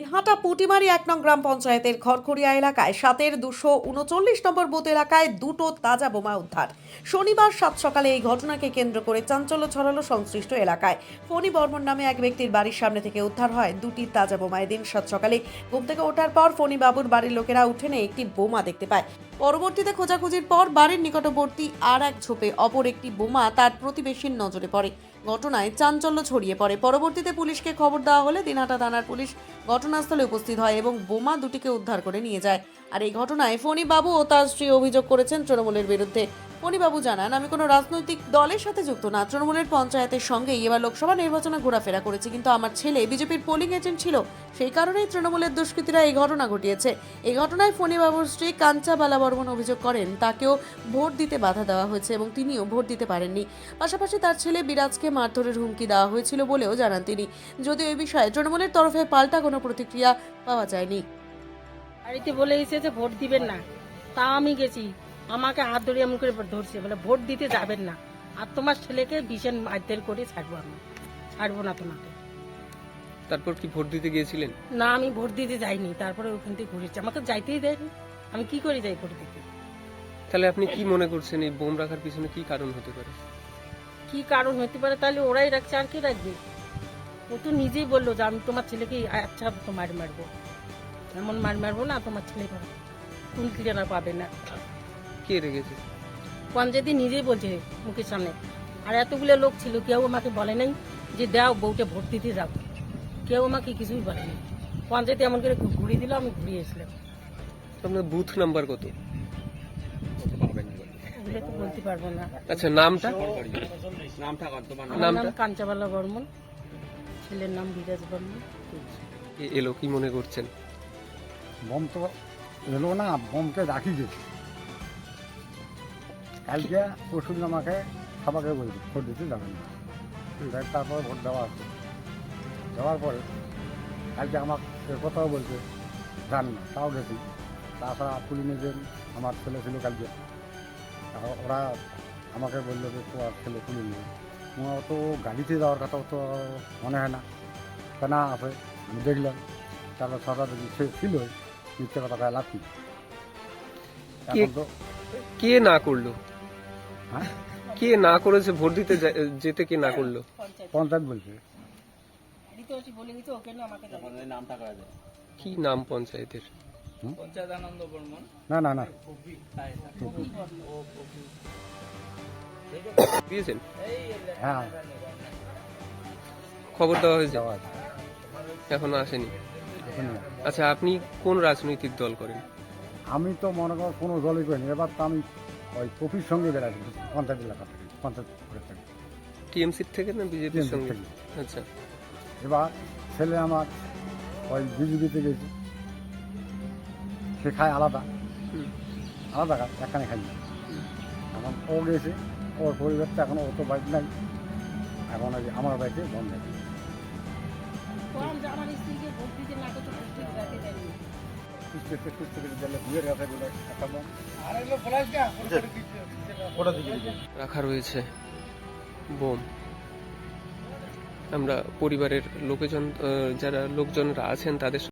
দিনহাটা পুটিমারি ১ নং গ্রাম পঞ্চায়েতের খড়খড়িয়া এলাকায় ৭-এর ২৩৯ নম্বর বুথ এলাকায় দুটো তাজা বোমা উদ্ধার। শনিবার সাত সকালে এই ঘটনাকে কেন্দ্র করে চাঞ্চল্য ছড়ালো সংশ্লিষ্ট এলাকায়। ফণী বর্মন নামে এক ব্যক্তির বাড়ির সামনে থেকে উদ্ধার হয় দুটি তাজা বোমা। এদিন সাত সকালে ঘুম থেকে ওঠার পর ফণী বাবুর বাড়ির লোকেরা উঠে নিয়ে একটি বোমা দেখতে পায়। পরবর্তীতে খোঁজাখুঁজির পর বাড়ির নিকটবর্তী আর এক ঝোপে অপর একটি বোমা তার প্রতিবেশীর নজরে পড়ে। ঘটনায় চাঞ্চল্য ছড়িয়ে পড়ে। পরবর্তীতে পুলিশকে খবর দেওয়া হলে দিনহাটা থানার পুলিশ ঘটনাস্থলে উপস্থিত হয় এবং বোমা দুটিকে উদ্ধার করে নিয়ে যায়। আর এই ঘটনায় ফণী বাবু ও তার স্ত্রী অভিযোগ করেছেন তৃণমূলের বিরুদ্ধে। ফণী বাবু জানান, আমি কোনো রাজনৈতিক দলের সাথে যুক্ত না, তৃণমূলের পঞ্চায়েতের সঙ্গেই এবার লোকসভা নির্বাচনে ঘোরাফেরা করেছি, কিন্তু আমার ছেলে বিজেপির পোলিং এজেন্ট ছিল, সেই কারণেই তৃণমূলের দুষ্কৃতীরা এই ঘটনা ঘটিয়েছে। এই ঘটনায় ফণী বাবুর স্ত্রী কাঞ্চা বালা বর্মন অভিযোগ করেন তাকেও ভোট দিতে বাধা দেওয়া হয়েছে এবং তিনিও ভোট দিতে পারেননি। পাশাপাশি তার ছেলে বিরাজকে মারধরের হুমকি দেওয়া হয়েছিল বলেও জানান তিনি। যদিও এই বিষয়ে তৃণমূলের তরফে পাল্টা কোনো প্রতিক্রিয়া পাওয়া যায়নি। বাড়িতে বলে এসেছে যে ভোট দিবেন না, তা আমি গেছি, আমাকে হাত ধরে এমন করে ধরছে, বলে ভোট দিতে যাবেন না, আর তোমার ছেলেকে ভীষণ মারধর করে ছাড়বো, আমি ছাড়বো না তোমাকে। তারপর কি ভোট দিতে গিয়েছিলেন? না, আমি ভোট দিতে যাইনি, তারপরে ওখান থেকে ঘুরেছি, আমাকে যাইতেই দেয়নি, আমি কি করে যাই ভোট দিতে? তাহলে আপনি কি মনে করছেন এই বোম রাখার পিছনে কি কারণ হতে পারে? কি কারণ হতে পারে? তাহলে ওরাই রাখছে, আর কি রাখবে? ও তো নিজেই বললো যে আমি তোমার ছেলেকে আচ্ছা তো মারবো, এমন মারবো না, তোমার ছেলে কোন ক্লিয়ার পাবে না। কে রেখেছে? পঞ্চায়েতে নিজেই বলছে মুখের সামনে। আর এতগুলো লোক ছিল, কেউ আমাকে বলে নাই যে দাও বউকে ভোট দিতে যাও, কেউ আমাকে কিছুই বলেনি। পঞ্চায়েতে এমন করে ঘুরিয়ে দিল, আমি ঘুরিয়ে এসলাম। আপনার বুথ নাম্বার কত? ওগুলো তো বলতে পারবো না। আচ্ছা, নামটা? আমার নাম কাঞ্চাবালা বর্মন, ছেলের নাম বিরাজ বর্মন। এলো, কি মনে করছেন? বম তো এলো না, বমকে রাখি গেছি। কালকে পরশুদিন আমাকে সবাইকে বলছি ভোট দিতে যাবেন না, তারপরে ভোট দেওয়া আছে। দেওয়ার পরে কালকে আমার কথাও বলছে যান না, তাও গেছি। তাছাড়া পুলিশ এজেন্ট আমার ছেলে ছিল কালকে, ওরা আমাকে বললো যে তোমার ছেলে পুলিশ নেই। তোমার তো গাড়িতে যাওয়ার কথা তো মনে হয় না, কেনা আছে। আমি দেখলাম, তারপর সরকার সে ছিল মিথ্যে কথা কয়ে লাভ কি? এখন তো কে না করলো? হ্যাঁ, কে না করেছে ভোট দিতে যেতে? কে না করলো? পঞ্চায়েত বলছে। কি নাম পঞ্চায়েতের? না না না, দিয়েছেন? হ্যাঁ খবর দেওয়া হয়েছে? দেওয়া আছে। এখনো আসেনি? এখন না। আচ্ছা, আপনি কোন রাজনৈতিক দল করেন? আমি তো মনে করো কোনো দলই করিনি, এবার তো আমি ওই কপির সঙ্গে বেড়াচ্ছি পঞ্চায়েত এলাকা থেকে, পঞ্চায়েত করে থাকি, টিএমসির থেকে না বিজেপির TMC সঙ্গে? থেকে। আচ্ছা, এবার ছেলে আমার ওই বিজেপিতে গেছে, সে খায় আলাদা, হুম। আলাদা খায়, একখানে খাই না। এখন ও গেছে, ওর পরিবারটা এখন ও তো বাইক নাই, এখন ওই আমার বাইকে বন্ধ আছে। আমার স্ত্রীকে ভোট দিতে না করতে যাতে দেয়নি। সুস্থ করে দিলে বিয়ের কাছে বলে একটা বম রাখা রয়েছে বোম। আমরা পরিবারের লোকজনরা আছেন তাদের